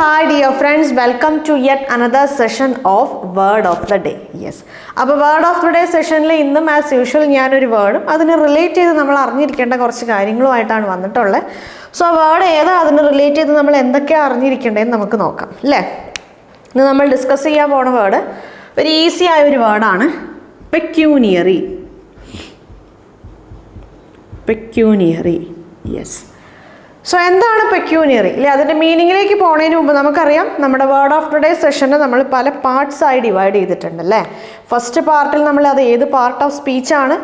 hi dear friends, welcome to yet another session of Word of the Day. Yes. അപ്പോൾ Word of the Day സെഷനിൽ ഇന്നും as usual ഞാനൊരു വേർഡും അതിനെ relate ചെയ്ത് നമ്മൾ അറിഞ്ഞിരിക്കേണ്ട കുറച്ച് കാര്യങ്ങളുമായിട്ടാണ് വന്നിട്ടുള്ളത്. സോ വേർഡ് ഏതാ അതിനെ റിലേറ്റ് ചെയ്ത് നമ്മൾ എന്തൊക്കെയാണ് അറിഞ്ഞിരിക്കേണ്ടതെന്ന് നമുക്ക് നോക്കാം അല്ലേ. ഇന്ന് നമ്മൾ ഡിസ്കസ് ചെയ്യാൻ പോണ വേർഡ് ഒരു ഈസി ആയ ഒരു വേർഡാണ് പെക്യൂനിയറി. പെക്യൂനിയറി, യെസ്. സോ എന്താണ് പെക്യൂനിയറി അല്ലെ? അതിൻ്റെ മീനിങ്ങിലേക്ക് പോണതിന് മുമ്പ് നമുക്കറിയാം നമ്മുടെ വേർഡ് ഓഫ് ദ ഡേ സെഷനെ നമ്മൾ പല പാർട്സായി ഡിവൈഡ് ചെയ്തിട്ടുണ്ട് അല്ലേ. ഫസ്റ്റ് പാർട്ടിൽ നമ്മൾ അത് ഏത് പാർട്ട് ഓഫ് സ്പീച്ചാണ്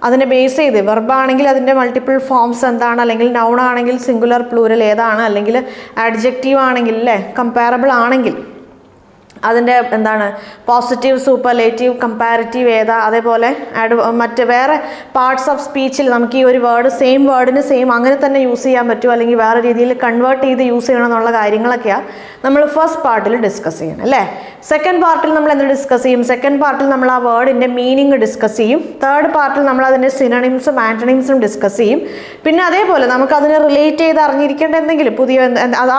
അതിനെ ബേസ് ചെയ്ത് വെർബാണെങ്കിൽ അതിൻ്റെ മൾട്ടിപ്പിൾ ഫോംസ് എന്താണ്, അല്ലെങ്കിൽ നൗൺ ആണെങ്കിൽ സിംഗുലർ പ്ലൂരൽ ഏതാണ്, അല്ലെങ്കിൽ ആഡ്ജക്റ്റീവ് ആണെങ്കിൽ അല്ലേ കമ്പാരബിൾ ആണെങ്കിൽ അതിൻ്റെ എന്താണ് പോസിറ്റീവ് സൂപ്പർലേറ്റീവ് കമ്പാരിറ്റീവ് ഏതാ, അതേപോലെ മറ്റ് വേറെ പാർട്സ് ഓഫ് സ്പീച്ചിൽ നമുക്ക് ഈ ഒരു വേർഡ് സെയിം വേർഡിന് സെയിം അങ്ങനെ തന്നെ യൂസ് ചെയ്യാൻ പറ്റുമോ, അല്ലെങ്കിൽ വേറെ രീതിയിൽ കൺവേർട്ട് ചെയ്ത് യൂസ് ചെയ്യണം എന്നുള്ള കാര്യങ്ങളൊക്കെയാണ് നമ്മൾ ഫസ്റ്റ് പാർട്ടിൽ ഡിസ്കസ് ചെയ്യണം അല്ലേ. സെക്കൻഡ് പാർട്ടിൽ നമ്മൾ എന്ത് ഡിസ്കസ് ചെയ്യും? സെക്കൻഡ് പാർട്ടിൽ നമ്മൾ ആ വേർഡിൻ്റെ മീനിങ് ഡിസ്കസ് ചെയ്യും. തേർഡ് പാർട്ടിൽ നമ്മൾ അതിൻ്റെ സിനോണിംസും ആൻറ്റണിംസും ഡിസ്കസ് ചെയ്യും. പിന്നെ അതേപോലെ നമുക്ക് അതിനെ റിലേറ്റ് ചെയ്ത് അറിഞ്ഞിരിക്കേണ്ട എന്തെങ്കിലും പുതിയ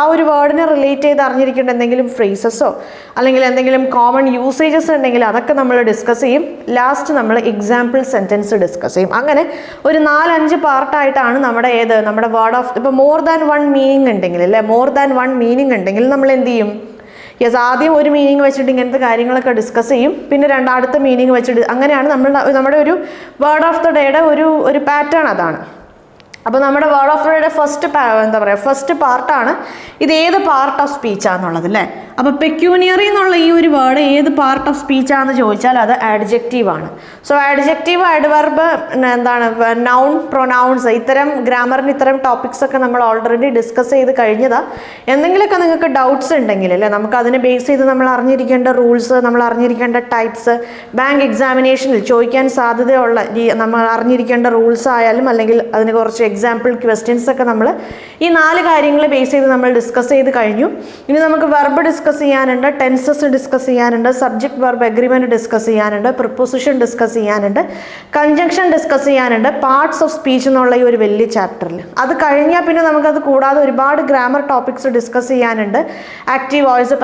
ആ ഒരു വേർഡിനെ റിലേറ്റ് ചെയ്ത് അറിഞ്ഞിരിക്കേണ്ട എന്തെങ്കിലും ഫ്രേസസോ അല്ലെങ്കിൽ എന്തെങ്കിലും കോമൺ യൂസേജസ് ഉണ്ടെങ്കിൽ അതൊക്കെ നമ്മൾ ഡിസ്കസ് ചെയ്യും. ലാസ്റ്റ് നമ്മൾ എക്സാമ്പിൾ സെൻറ്റൻസ് ഡിസ്കസ് ചെയ്യും. അങ്ങനെ ഒരു 4-5 പാർട്ടായിട്ടാണ് നമ്മുടെ നമ്മുടെ വേർഡ് ഓഫ് ഇപ്പോൾ മോർ ദാൻ വൺ മീനിങ് ഉണ്ടെങ്കിൽ അല്ലേ, മോർ ദാൻ വൺ മീനിങ് ഉണ്ടെങ്കിൽ നമ്മൾ എന്ത് ചെയ്യും? യെസ്, ആദ്യം ഒരു മീനിങ് വെച്ചിട്ട് ഇങ്ങനത്തെ കാര്യങ്ങളൊക്കെ ഡിസ്കസ് ചെയ്യും, പിന്നെ അടുത്ത മീനിങ് വെച്ചിട്ട് അങ്ങനെയാണ് നമ്മുടെ ഒരു വേർഡ് ഓഫ് ദ ഡേയുടെ ഒരു പാറ്റേൺ അതാണ്. അപ്പോൾ നമ്മുടെ വേർഡ് ഓഫ് ദ ഡേയുടെ ഫസ്റ്റ് പാർട്ടാണ് ഇത്. ഏത് പാർട്ട് ഓഫ് സ്പീച്ചാണെന്നുള്ളത് അല്ലേ. അപ്പോൾ പെക്യൂനിയറി എന്നുള്ള ഈ ഒരു വേർഡ് ഏത് പാർട്ട് ഓഫ് സ്പീച്ചാണെന്ന് ചോദിച്ചാൽ അത് ആഡ്ജക്റ്റീവ് ആണ്. സോ ആഡ്ജക്റ്റീവ്, അഡ്വർബ്, എന്താണ് നൗൺ, പ്രൊനൗൺസ്, ഇത്തരം ഗ്രാമറിന് ഇത്തരം ടോപ്പിക്സ് ഒക്കെ നമ്മൾ ഓൾറെഡി ഡിസ്കസ് ചെയ്ത് കഴിഞ്ഞതാണ്. എന്തെങ്കിലുമൊക്കെ നിങ്ങൾക്ക് ഡൗട്ട്സ് ഉണ്ടെങ്കിൽ അല്ലേ നമുക്ക് അതിനെ ബേസ് ചെയ്ത് നമ്മൾ അറിഞ്ഞിരിക്കേണ്ട റൂൾസ്, നമ്മൾ അറിഞ്ഞിരിക്കേണ്ട ടൈപ്സ്, ബാങ്ക് എക്സാമിനേഷനിൽ ചോദിക്കാൻ സാധ്യതയുള്ള നമ്മൾ അറിഞ്ഞിരിക്കേണ്ട റൂൾസ് ആയാലും അല്ലെങ്കിൽ അതിന് കുറച്ച് എക്സാമ്പിൾ ക്വസ്റ്റ്യൻസ് ഒക്കെ നമ്മൾ ഈ 4 കാര്യങ്ങൾ ബേസ് ചെയ്ത് നമ്മൾ ഡിസ്കസ് ചെയ്ത് കഴിഞ്ഞു. ഇനി നമുക്ക് വെർബ് ഡിസ്കസ് ചെയ്യാനുണ്ട്, ടെൻസസ് ഡിസ്കസ് ചെയ്യാനുണ്ട്, സബ്ജക്ട് വെർബ് എഗ്രിമെന്റ് ഡിസ്കസ് ചെയ്യാനുണ്ട്, പ്രിപ്പോസിഷൻ ഡിസ്കസ് ചെയ്യാനുണ്ട്, കൺജങ്ഷൻ ഡിസ്കസ് ചെയ്യാനുണ്ട്, പാർട്സ് ഓഫ് സ്പീച്ച് എന്നുള്ള ഈ ഒരു വലിയ ചാപ്റ്ററിൽ. അത് കഴിഞ്ഞാൽ പിന്നെ നമുക്കത് കൂടാതെ ഒരുപാട് ഗ്രാമർ ടോപ്പിക്സ് ഡിസ്കസ് ചെയ്യാനുണ്ട്. ആക്റ്റീവ് വോയിസ്,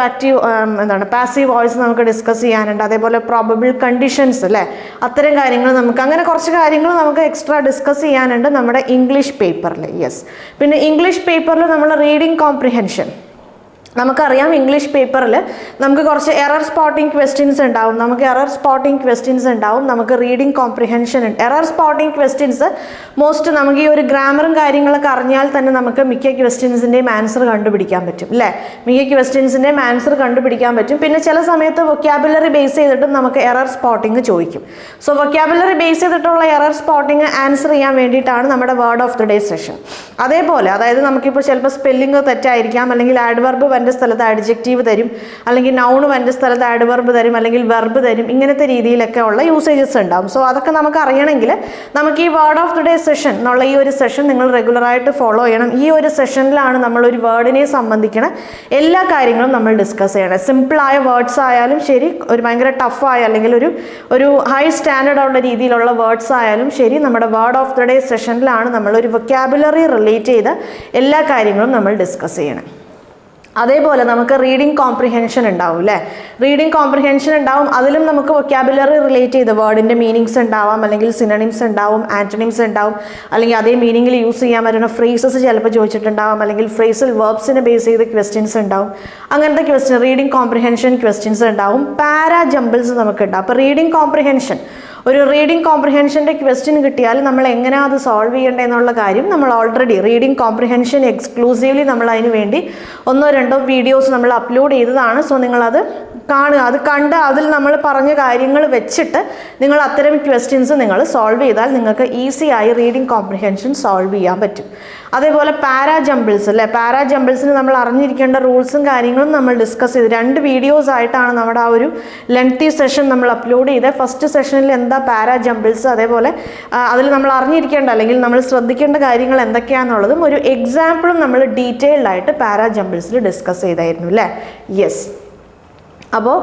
പാസീവ് വോയിസ് നമുക്ക് ഡിസ്കസ് ചെയ്യാനുണ്ട്. അതേപോലെ പ്രോബബിൾ കണ്ടീഷൻസ് അല്ലേ, അത്തരം കാര്യങ്ങൾ നമുക്ക് അങ്ങനെ കുറച്ച് കാര്യങ്ങൾ നമുക്ക് എക്സ്ട്രാ ഡിസ്കസ് ചെയ്യാനുണ്ട് നമ്മുടെ ഇംഗ്ലീഷ് പേപ്പറിൽ. യെസ്, പിന്നെ ഇംഗ്ലീഷ് പേപ്പറിൽ നമ്മൾ റീഡിംഗ് കോംപ്രിഹെൻഷൻ നമുക്കറിയാം. ഇംഗ്ലീഷ് പേപ്പറിൽ നമുക്ക് കുറച്ച് എറർ സ്പോട്ടിംഗ് ക്വസ്റ്റ്യൻസ് ഉണ്ടാവും. നമുക്ക് റീഡിംഗ് കോംപ്രിഹെൻഷൻ ഉണ്ട്. എറർ സ്പോട്ടിംഗ് ക്വസ്റ്റ്യൻസ് മോസ്റ്റ് നമുക്ക് ഈ ഒരു ഗ്രാമറും കാര്യങ്ങളൊക്കെ അറിഞ്ഞാൽ തന്നെ നമുക്ക് മിക്ക ക്വസ്റ്റ്യൻസിൻ്റെയും ആൻസർ കണ്ടുപിടിക്കാൻ പറ്റും അല്ലേ. പിന്നെ ചില സമയത്ത് വൊക്കാബുലറി ബേസ് ചെയ്തിട്ടും നമുക്ക് എറർ സ്പോട്ടിംഗ് ചോദിക്കും. സോ വൊക്കാബുലറി ബേസ് ചെയ്തിട്ടുള്ള എറർ സ്പോട്ടിംഗ് ആൻസർ ചെയ്യാൻ വേണ്ടിയിട്ടാണ് നമ്മുടെ word of the day session. അതേപോലെ അതായത് നമുക്കിപ്പോൾ ചിലപ്പോൾ സ്പെല്ലിംഗ് തെറ്റായിരിക്കാം, അല്ലെങ്കിൽ ആഡ്വർബ് സ്ഥലത്ത് ആഡ്ജക്റ്റീവ് തരും, അല്ലെങ്കിൽ നൗൺ വൻ്റെ സ്ഥലത്ത് ആഡ്വർബ് തരും, അല്ലെങ്കിൽ വെർബ് തരും. ഇങ്ങനത്തെ രീതിയിലൊക്കെ ഉള്ള യൂസേജസ് ഉണ്ടാവും. സോ അതൊക്കെ നമുക്ക് അറിയണമെങ്കിൽ നമുക്ക് ഈ word of the day session എന്നുള്ള ഈ ഒരു സെഷൻ നിങ്ങൾ റെഗുലറായിട്ട് ഫോളോ ചെയ്യണം. ഈ ഒരു സെഷനിലാണ് നമ്മൾ ഒരു വേർഡിനെ സംബന്ധിക്കുന്ന എല്ലാ കാര്യങ്ങളും നമ്മൾ ഡിസ്കസ് ചെയ്യണം. സിമ്പിളായ വേർഡ്സ് ആയാലും ശരി, ഒരു ഭയങ്കര ടഫായ അല്ലെങ്കിൽ ഒരു ഹൈ സ്റ്റാൻഡേർഡ് ഉള്ള രീതിയിലുള്ള വേർഡ്സ് ആയാലും ശരി, നമ്മുടെ വേർഡ് ഓഫ് ദി ഡേ സെഷനിലാണ് നമ്മൾ ഒരു വൊക്കാബുലറി റിലേറ്റ് ചെയ്ത എല്ലാ കാര്യങ്ങളും നമ്മൾ ഡിസ്കസ് ചെയ്യണം. അതേപോലെ നമുക്ക് റീഡിംഗ് കോംപ്രിഹെൻഷൻ ഉണ്ടാവും അല്ലേ. അതിലും നമുക്ക് വൊക്കാബുലറി റിലേറ്റ് ചെയ്ത് വേർഡിൻ്റെ മീനിങ്സ് ഉണ്ടാവാം, അല്ലെങ്കിൽ സിനോണിംസ് ഉണ്ടാവും, ആൻറ്റണിംസ് ഉണ്ടാവും, അല്ലെങ്കിൽ അതേ മീനിങ്ങിൽ യൂസ് ചെയ്യാൻ പറ്റുന്ന ഫ്രേസസ് ചിലപ്പോൾ ചോദിച്ചിട്ടുണ്ടാവും, അല്ലെങ്കിൽ ഫ്രേസൽ വെർബ്സിനെ ബേസ് ചെയ്ത് ക്വസ്റ്റ്യൻസ് ഉണ്ടാവും. അങ്ങനത്തെ റീഡിംഗ് കോംപ്രിഹെൻഷൻ ക്വസ്റ്റ്യൻസ് ഉണ്ടാവും. പാരാ ജമ്പിൾസ് നമുക്കുണ്ടാവും. അപ്പോൾ റീഡിംഗ് കോംപ്രിഹെൻഷൻ്റെ ക്വസ്റ്റ്യൻ കിട്ടിയാൽ നമ്മൾ എങ്ങനെയാണ് അത് സോൾവ് ചെയ്യേണ്ടതെന്നുള്ള കാര്യം നമ്മൾ ഓൾറെഡി റീഡിംഗ് കോംപ്രിഹെൻഷൻ എക്സ്ക്ലൂസീവ്ലി നമ്മൾ അതിന് വേണ്ടി 1-2 വീഡിയോസ് നമ്മൾ അപ്ലോഡ് ചെയ്തതാണ്. സോ നിങ്ങളത് കാണുക, അത് കണ്ട് അതിൽ നമ്മൾ പറഞ്ഞ കാര്യങ്ങൾ വെച്ചിട്ട് നിങ്ങൾ അത്തരം ക്വസ്റ്റ്യൻസ് നിങ്ങൾ സോൾവ് ചെയ്താൽ നിങ്ങൾക്ക് ഈസി ആയി റീഡിംഗ് കോംപ്രിഹെൻഷൻ സോൾവ് ചെയ്യാൻ പറ്റും. അതേപോലെ പാരാ ജമ്പിൾസ് അല്ലേ, പാരാ ജമ്പിൾസിന് നമ്മൾ അറിഞ്ഞിരിക്കേണ്ട റൂൾസും കാര്യങ്ങളും നമ്മൾ ഡിസ്കസ് ചെയ്ത് 2 വീഡിയോസ് ആയിട്ടാണ് നമ്മുടെ ആ ഒരു ലെങ്തി സെഷൻ നമ്മൾ അപ്ലോഡ് ചെയ്തത്. ഫസ്റ്റ് സെഷനിൽ എന്താ പാരാ ജമ്പിൾസ്, അതേപോലെ അതിൽ നമ്മൾ അറിഞ്ഞിരിക്കേണ്ട അല്ലെങ്കിൽ നമ്മൾ ശ്രദ്ധിക്കേണ്ട കാര്യങ്ങൾ എന്തൊക്കെയാണെന്നുള്ളതും ഒരു എക്സാമ്പിളും നമ്മൾ ഡീറ്റെയിൽഡ് ആയിട്ട് പാരാ ജമ്പിൾസിൽ ഡിസ്കസ് ചെയ്തായിരുന്നു അല്ലേ. യെസ്, അപ്പോൾ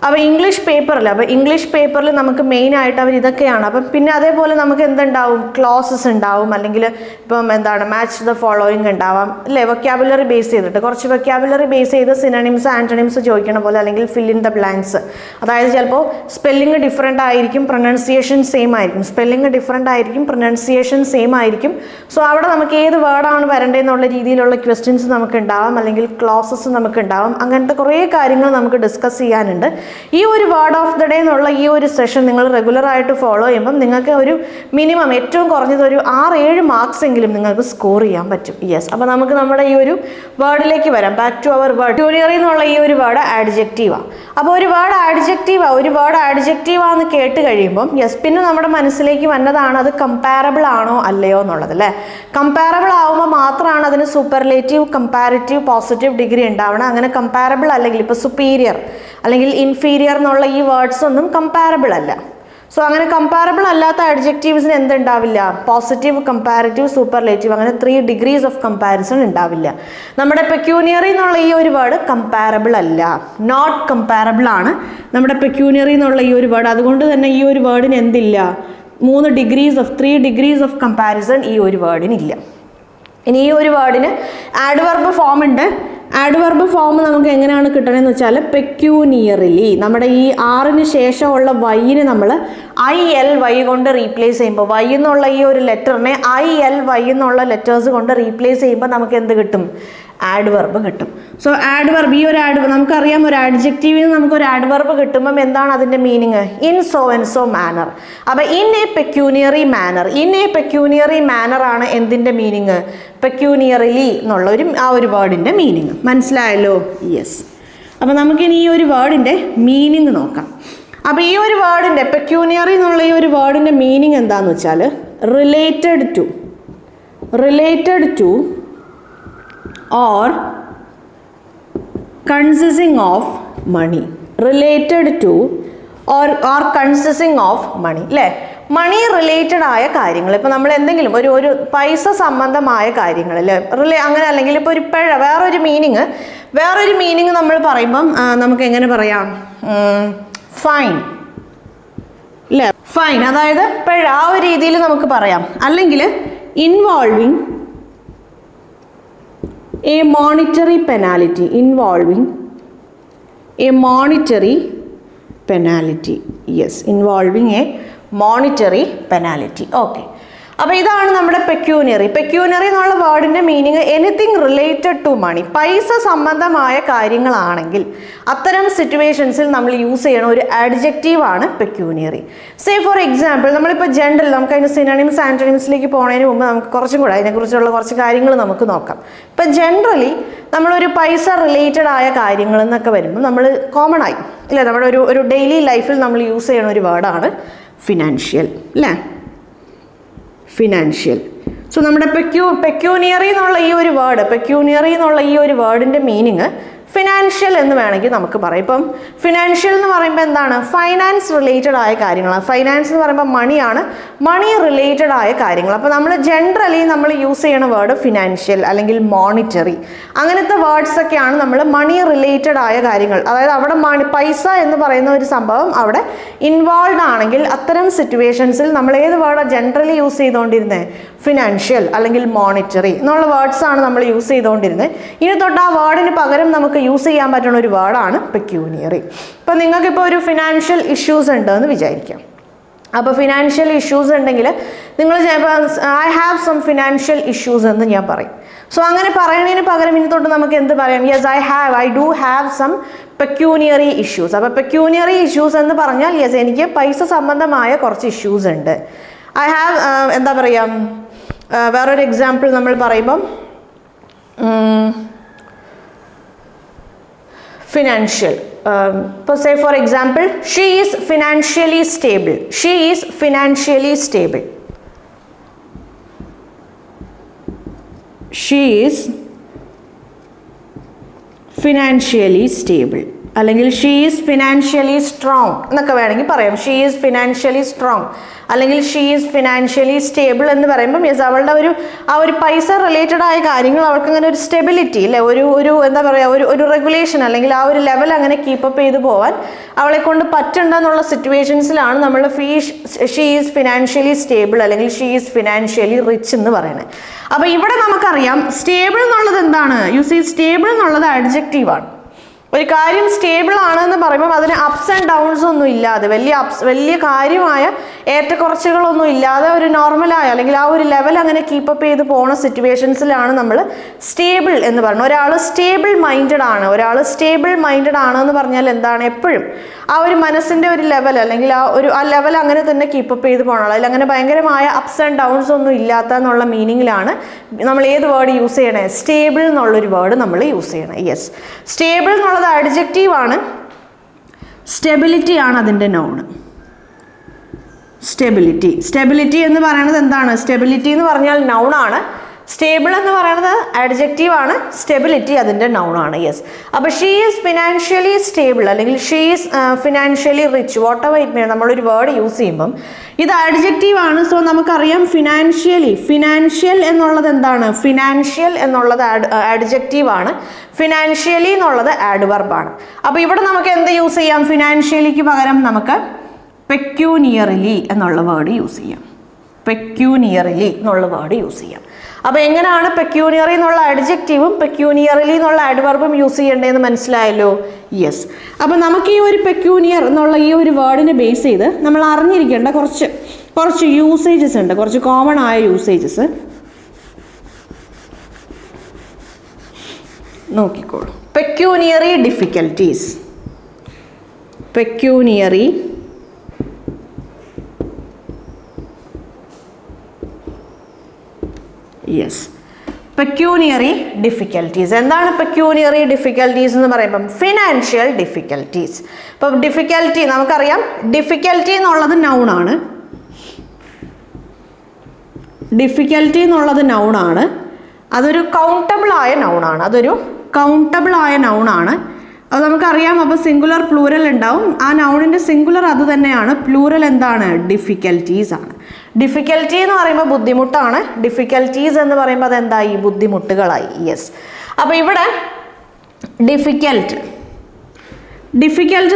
അപ്പോൾ ഇംഗ്ലീഷ് പേപ്പറിൽ, അപ്പോൾ ഇംഗ്ലീഷ് പേപ്പറിൽ നമുക്ക് മെയിനായിട്ട് അവർ ഇതൊക്കെയാണ്. അപ്പം പിന്നെ അതേപോലെ നമുക്ക് എന്തുണ്ടാവും, ക്ലോസസ് ഉണ്ടാവും, അല്ലെങ്കിൽ ഇപ്പം എന്താണ് മാച്ച് ദ ഫോളോയിങ് ഉണ്ടാവാം അല്ലേ, വൊക്കാബുലറി ബേസ് ചെയ്തിട്ട് കുറച്ച് വൊക്കാബുലറി ബേസ് ചെയ്ത് സിനോണിംസ് ആൻറ്റണിംസ് ചോദിക്കണ പോലെ, അല്ലെങ്കിൽ ഫിൽ ഇൻ ദ ബ്ലാങ്ക്സ്. അതായത് ചിലപ്പോൾ സ്പെല്ലിംഗ് ഡിഫറെൻ്റ് ആയിരിക്കും, പ്രൊനൗൺസിയേഷൻ സെയിം ആയിരിക്കും, സ്പെല്ലിംഗ് ഡിഫറെൻ്റ് ആയിരിക്കും, പ്രൊനൗൺസിയേഷൻ സെയിം ആയിരിക്കും. സോ അവിടെ നമുക്ക് ഏത് വേർഡാണ് വരേണ്ടതെന്നുള്ള രീതിയിലുള്ള ക്വസ്റ്റ്യൻസ് നമുക്ക് ഉണ്ടാവാം, അല്ലെങ്കിൽ ക്ലോസസ് നമുക്ക് ഉണ്ടാവാം. അങ്ങനത്തെ കുറേ കാര്യങ്ങൾ നമുക്ക് ഡിസ്കസ് ചെയ്യാനുണ്ട്. ഈ ഒരു വേർഡ് ഓഫ് ദ ഡേ എന്നുള്ള ഈ ഒരു സെഷൻ നിങ്ങൾ റെഗുലറായിട്ട് ഫോളോ ചെയ്യുമ്പം നിങ്ങൾക്ക് ഒരു മിനിമം ഏറ്റവും കുറഞ്ഞത് ഒരു 6-7 മാർക്സ് എങ്കിലും നിങ്ങൾക്ക് സ്കോർ ചെയ്യാൻ പറ്റും. യെസ്, അപ്പോൾ നമുക്ക് നമ്മുടെ ഈ ഒരു വേർഡിലേക്ക് വരാം. Back to our word. Pecuniary എന്നുള്ള ഈ ഒരു വേർഡ് ആഡ്ജക്റ്റീവാണ്. അപ്പോൾ ഒരു വേർഡ് ആഡ്ജക്റ്റീവാന്ന് കേട്ട് കഴിയുമ്പം യെസ്, പിന്നെ നമ്മുടെ മനസ്സിലേക്ക് വന്നതാണ് അത് കമ്പാരബിൾ ആണോ അല്ലയോ എന്നുള്ളത് അല്ലേ. കമ്പാരബിൾ ആവുമ്പോൾ മാത്രമാണ് അതിന് സൂപ്പർലേറ്റീവ്, കമ്പാരിറ്റീവ്, പോസിറ്റീവ് ഡിഗ്രി ഉണ്ടാവണം. അങ്ങനെ കമ്പാരബിൾ അല്ലെങ്കിൽ ഇപ്പോൾ സുപ്പീരിയർ അല്ലെങ്കിൽ ഇൻഫീരിയർ എന്നുള്ള ഈ വേർഡ്സ് ഒന്നും കമ്പാരബിൾ അല്ല. സോ അങ്ങനെ കമ്പാരബിൾ അല്ലാത്ത അഡ്ജക്റ്റീവ്സിന് എന്തുണ്ടാവില്ല, പോസിറ്റീവ്, കമ്പാരിറ്റീവ്, സൂപ്പർലേറ്റീവ്, അങ്ങനെ 3 ഡിഗ്രീസ് ഓഫ് കമ്പാരിസൺ ഉണ്ടാവില്ല. നമ്മുടെ പെക്യൂനിയറി എന്നുള്ള ഈ ഒരു വേർഡ് കമ്പാരബിൾ അല്ല, നോട്ട് കമ്പാരബിൾ ആണ് നമ്മുടെ പെക്യൂനിയറി എന്നുള്ള ഈ ഒരു വേർഡ്. അതുകൊണ്ട് തന്നെ ഈ ഒരു വേർഡിന് എന്തില്ല, 3 ഡിഗ്രീസ് ഓഫ് കമ്പാരിസൺ ഈ ഒരു വേർഡിനില്ല. ഇനി ഈ ഒരു വേർഡിന് ആഡ്വർബ് ഫോം ഉണ്ട്. ആഡ്വർബ് ഫോം നമുക്ക് എങ്ങനെയാണ് കിട്ടണമെന്ന് വെച്ചാൽ പെക്യൂനിയറിലി, നമ്മുടെ ഈ ആറിന് ശേഷമുള്ള വൈന് നമ്മൾ ILY കൊണ്ട് റീപ്ലേസ് ചെയ്യുമ്പോൾ, വൈ എന്നുള്ള ഈ ഒരു ലെറ്ററിനെ ILY എന്നുള്ള ലെറ്റേഴ്സ് കൊണ്ട് റീപ്ലേസ് ചെയ്യുമ്പോൾ നമുക്ക് എന്ത് കിട്ടും, ആഡ്വർബ് കിട്ടും. സോ ആഡ്വർബ്, ഈ ഒരു നമുക്കറിയാം ഒരു ആഡ്ജക്റ്റീവിന് നമുക്കൊരു ആഡ്വർബ് കിട്ടുമ്പം എന്താണ് അതിൻ്റെ meaning, in so and so manner. അപ്പോൾ ഇൻ എ പെക്യൂനിയറി മാനർ ആണ് എന്തിൻ്റെ മീനിങ്, പെക്യൂനിയറിലി എന്നുള്ള ആ ഒരു വേർഡിൻ്റെ മീനിങ്. മനസ്സിലായല്ലോ? യെസ്. അപ്പോൾ നമുക്കിനി ഈ ഒരു വേർഡിൻ്റെ മീനിങ് നോക്കാം. അപ്പോൾ ഈ ഒരു വേർഡിൻ്റെ പെക്യൂനിയറി എന്നുള്ള ഈ ഒരു വേർഡിൻ്റെ മീനിങ് എന്താണെന്ന് വെച്ചാൽ related to or consisting of money. Related to or consisting of money അല്ലേ. മണി റിലേറ്റഡ് ആയ കാര്യങ്ങൾ, ഇപ്പോൾ നമ്മൾ എന്തെങ്കിലും ഒരു പൈസ സംബന്ധമായ കാര്യങ്ങൾ അല്ലേ, അങ്ങനെ, അല്ലെങ്കിൽ ഇപ്പോൾ ഒരു വേറൊരു മീനിങ് നമ്മൾ പറയുമ്പം നമുക്ക് എങ്ങനെ പറയാം, ഫൈൻ അല്ലേ, ഫൈൻ, അതായത് പിഴ, ആ ഒരു രീതിയിൽ നമുക്ക് പറയാം. അല്ലെങ്കിൽ involving a monetary penalty, involving a monetary penalty. Yes, involving a monetary penalty. Okay. അപ്പോൾ ഇതാണ് നമ്മുടെ പെക്യൂനിയറി എന്നുള്ള വേർഡിൻ്റെ meaning anything related to money, പൈസ സംബന്ധമായ കാര്യങ്ങളാണെങ്കിൽ അത്തരം സിറ്റുവേഷൻസിൽ നമ്മൾ യൂസ് ചെയ്യണ ഒരു ആഡ്ജക്റ്റീവാണ് പെക്യൂനിയറി. സേ ഫോർ എക്സാമ്പിൾ, നമ്മളിപ്പോൾ ജനറൽ, നമുക്ക് അതിൻ്റെ സിനോണിംസ് ആൻറ്റണിംസിലേക്ക് പോകുന്നതിന് മുമ്പ് നമുക്ക് കുറച്ചും കൂടെ അതിനെക്കുറിച്ചുള്ള കുറച്ച് കാര്യങ്ങൾ നമുക്ക് നോക്കാം. ഇപ്പം ജനറലി നമ്മളൊരു പൈസ റിലേറ്റഡ് ആയ കാര്യങ്ങൾ എന്നൊക്കെ വരുമ്പോൾ നമ്മൾ കോമൺ ആയി ഇല്ലേ, നമ്മുടെ ഒരു ഡെയിലി ലൈഫിൽ നമ്മൾ യൂസ് ചെയ്യണ ഒരു വേർഡാണ് ഫിനാൻഷ്യൽ അല്ലേ, ഫിനാൻഷ്യൽ. സോ നമ്മുടെ പെക്യൂനിയറി എന്നുള്ള ഈ ഒരു വേർഡിൻ്റെ മീനിങ് ഫിനാൻഷ്യൽ എന്ന് വേണമെങ്കിൽ നമുക്ക് പറയാം. ഇപ്പം ഫിനാൻഷ്യൽ എന്ന് പറയുമ്പോൾ എന്താണ്, ഫൈനാൻസ് റിലേറ്റഡ് ആയ കാര്യങ്ങളാണ്. ഫൈനാൻസ് എന്ന് പറയുമ്പോൾ മണിയാണ്, മണി റിലേറ്റഡ് ആയ കാര്യങ്ങൾ. അപ്പോൾ നമ്മൾ ജനറലി നമ്മൾ യൂസ് ചെയ്യണ വേർഡ് ഫിനാൻഷ്യൽ അല്ലെങ്കിൽ മോണിറ്ററി, അങ്ങനത്തെ വേർഡ്സ് ഒക്കെയാണ് നമ്മൾ മണി റിലേറ്റഡ് ആയ കാര്യങ്ങൾ. അതായത് അവിടെ പൈസ എന്ന് പറയുന്ന ഒരു സംഭവം അവിടെ ഇൻവോൾവ് ആണെങ്കിൽ അത്തരം സിറ്റുവേഷൻസിൽ നമ്മൾ ഏത് വേർഡാണ് ജനറലി യൂസ് ചെയ്തുകൊണ്ടിരുന്നത്, ഫിനാൻഷ്യൽ അല്ലെങ്കിൽ മോണിറ്ററി എന്നുള്ള വേർഡ്സാണ് നമ്മൾ യൂസ് ചെയ്തുകൊണ്ടിരുന്നത്. ഇനി തൊട്ട് ആ വേർഡിന് പകരം നമുക്ക് യൂസ് ചെയ്യാൻ പറ്റുന്ന ഒരു വേർഡാണ് പെക്യൂനിയറി. ഇപ്പം നിങ്ങൾക്കിപ്പോൾ ഒരു ഫിനാൻഷ്യൽ ഇഷ്യൂസ് ഉണ്ടെന്ന് വിചാരിക്കാം. അപ്പോൾ ഫിനാൻഷ്യൽ ഇഷ്യൂസ് ഉണ്ടെങ്കിൽ നിങ്ങൾ I have some financial issues എന്ന് ഞാൻ പറയും. സോ അങ്ങനെ പറയുന്നതിന് പകരം ഇനി തൊട്ട് നമുക്ക് എന്ത് പറയാം, yes I do have some pecuniary issues. അപ്പോൾ പെക്യൂനിയറി ഇഷ്യൂസ് എന്ന് പറഞ്ഞാൽ യെസ് എനിക്ക് പൈസ സംബന്ധമായ കുറച്ച് ഇഷ്യൂസ് ഉണ്ട്. ഐ ഹാവ് എന്താ പറയുക, വേറൊരു എക്സാമ്പിൾ നമ്മൾ പറയുമ്പം ഫിനാൻഷ്യൽ, ഇപ്പോൾ say for example she is financially stable. അല്ലെങ്കിൽ ഷീ ഈസ് ഫിനാൻഷ്യലി സ്ട്രോങ് എന്നൊക്കെ വേണമെങ്കിൽ പറയാം. ഷീ ഈസ് ഫിനാൻഷ്യലി സ്ട്രോങ് അല്ലെങ്കിൽ ഷീ ഈസ് ഫിനാൻഷ്യലി സ്റ്റേബിൾ എന്ന് പറയുമ്പം യെസ് അവളുടെ ഒരു പൈസ റിലേറ്റഡ് ആയ കാര്യങ്ങൾ അവൾക്ക് അങ്ങനെ ഒരു സ്റ്റെബിലിറ്റി അല്ലേ, ഒരു എന്താ പറയുക, ഒരു റെഗുലേഷൻ അല്ലെങ്കിൽ ആ ഒരു ലെവൽ അങ്ങനെ കീപ്പപ്പ് ചെയ്ത് പോകാൻ അവളെ കൊണ്ട് പറ്റുണ്ടെന്നുള്ള സിറ്റുവേഷൻസിലാണ് നമ്മൾ ഷീ ഈസ് ഫിനാൻഷ്യലി സ്റ്റേബിൾ അല്ലെങ്കിൽ ഷീ ഈസ് ഫിനാൻഷ്യലി റിച്ച് എന്ന് പറയുന്നത്. അപ്പോൾ ഇവിടെ നമുക്കറിയാം സ്റ്റേബിൾ എന്നുള്ളത് എന്താണ്, സ്റ്റേബിൾ എന്നുള്ളത് അഡ്ജക്റ്റീവാണ്. ഒരു കാര്യം സ്റ്റേബിൾ ആണെന്ന് പറയുമ്പോൾ അതിന് അപ്സ് ആൻഡ് ഡൗൺസ് ഒന്നും ഇല്ലാതെ വലിയ കാര്യമായ ഏറ്റക്കുറച്ചുകളൊന്നും ഇല്ലാതെ ഒരു നോർമലായ അല്ലെങ്കിൽ ആ ഒരു ലെവൽ അങ്ങനെ കീപ്പപ്പ് ചെയ്ത് പോകുന്ന സിറ്റുവേഷൻസിലാണ് നമ്മൾ സ്റ്റേബിൾ എന്ന് പറയുന്നത്. ഒരാൾ സ്റ്റേബിൾ മൈൻഡഡ് ആണ് എന്ന് പറഞ്ഞാൽ എന്താണ്, എപ്പോഴും ആ ഒരു മനസ്സിൻ്റെ ഒരു ലെവൽ അല്ലെങ്കിൽ ആ ലെവൽ അങ്ങനെ തന്നെ കീപ്പപ്പ് ചെയ്ത് പോകണം. അതിൽ അങ്ങനെ ഭയങ്കരമായ അപ്സ് ആൻഡ് ഡൗൺസ് ഒന്നും ഇല്ലാത്ത എന്നുള്ള മീനിങ്ങിലാണ് നമ്മൾ ഏത് വേർഡ് യൂസ് ചെയ്യണേ, സ്റ്റേബിൾ എന്നുള്ളൊരു വേർഡ് നമ്മൾ യൂസ് ചെയ്യണം. യെസ്, സ്റ്റേബിൾ എന്നുള്ളത് അഡ്ജക്റ്റീവാണ്, സ്റ്റെബിലിറ്റി ആണ് അതിൻ്റെ നൗൺ. സ്റ്റെബിലിറ്റി എന്ന് പറയുന്നത് എന്താണ്, സ്റ്റെബിലിറ്റി എന്ന് പറഞ്ഞാൽ നൗൺ ആണ്, സ്റ്റേബിൾ എന്ന് പറയുന്നത് അഡ്ജക്റ്റീവ് ആണ്, സ്റ്റെബിലിറ്റി അതിൻ്റെ നൗൺ ആണ്. യെസ്, അപ്പോൾ ഷീ ഈസ് ഫിനാൻഷ്യലി സ്റ്റേബിൾ അല്ലെങ്കിൽ she is financially rich, what ever it may, നമ്മളൊരു വേർഡ് യൂസ് ചെയ്യുമ്പം ഇത് അഡ്ജക്റ്റീവ് ആണ്. സോ നമുക്കറിയാം ഫിനാൻഷ്യൽ എന്നുള്ളത് എന്താണ്, ഫിനാൻഷ്യൽ എന്നുള്ളത് അഡ്ജക്റ്റീവ് ആണ്, ഫിനാൻഷ്യലി എന്നുള്ളത് ആഡ്വർബാണ്. അപ്പോൾ ഇവിടെ നമുക്ക് എന്ത് യൂസ് ചെയ്യാം, ഫിനാൻഷ്യലിക്ക് പകരം നമുക്ക് പെക്യൂനിയറിലി എന്നുള്ള വേർഡ് യൂസ് ചെയ്യാം. അപ്പോൾ എങ്ങനെയാണ് പെക്യൂനിയറി എന്നുള്ള അഡ്ജക്റ്റീവും പെക്യൂനിയറിലി എന്നുള്ള ആഡ്വർബും യൂസ് ചെയ്യേണ്ടതെന്ന് മനസ്സിലായല്ലോ. യെസ്, അപ്പോൾ നമുക്ക് ഈ ഒരു പെക്യൂനിയർ എന്നുള്ള ഈ ഒരു വേർഡിനെ ബേസ് ചെയ്ത് നമ്മൾ അറിഞ്ഞിരിക്കേണ്ട കുറച്ച് യൂസേജസ് ഉണ്ട്, കുറച്ച് കോമൺ ആയ യൂസേജസ് നോക്കിക്കോളൂ. പെക്യൂനിയറി ഡിഫിക്കൽറ്റീസ്, പെക്യൂനിയറി ഡിഫിക്കൽറ്റീസ്. എന്താണ് പെക്യൂനിയറി ഡിഫിക്കൽറ്റീസ് എന്ന് പറയുമ്പം ഫിനാൻഷ്യൽ ഡിഫിക്കൽറ്റീസ്. ഇപ്പം ഡിഫിക്കൽറ്റി നമുക്കറിയാം, ഡിഫിക്കൽറ്റി എന്നുള്ളത് നൗണാണ്, അതൊരു കൗണ്ടബിൾ ആയ നൗണാണ്, അത് നമുക്കറിയാം. അപ്പോൾ സിംഗുലർ പ്ലൂരൽ ഉണ്ടാവും, ആ നൗണിൻ്റെ സിംഗുലർ അത് തന്നെയാണ്, പ്ലൂരൽ എന്താണ്, ഡിഫിക്കൽറ്റീസ് ആണ്. ഡിഫിക്കൽറ്റി എന്ന് പറയുമ്പോൾ ബുദ്ധിമുട്ടാണ്, ഡിഫിക്കൽറ്റീസ് എന്ന് പറയുമ്പോൾ അതെന്തായി, ബുദ്ധിമുട്ടുകളായി. യെസ്, അപ്പോൾ ഇവിടെ ഡിഫിക്കൽട്ട്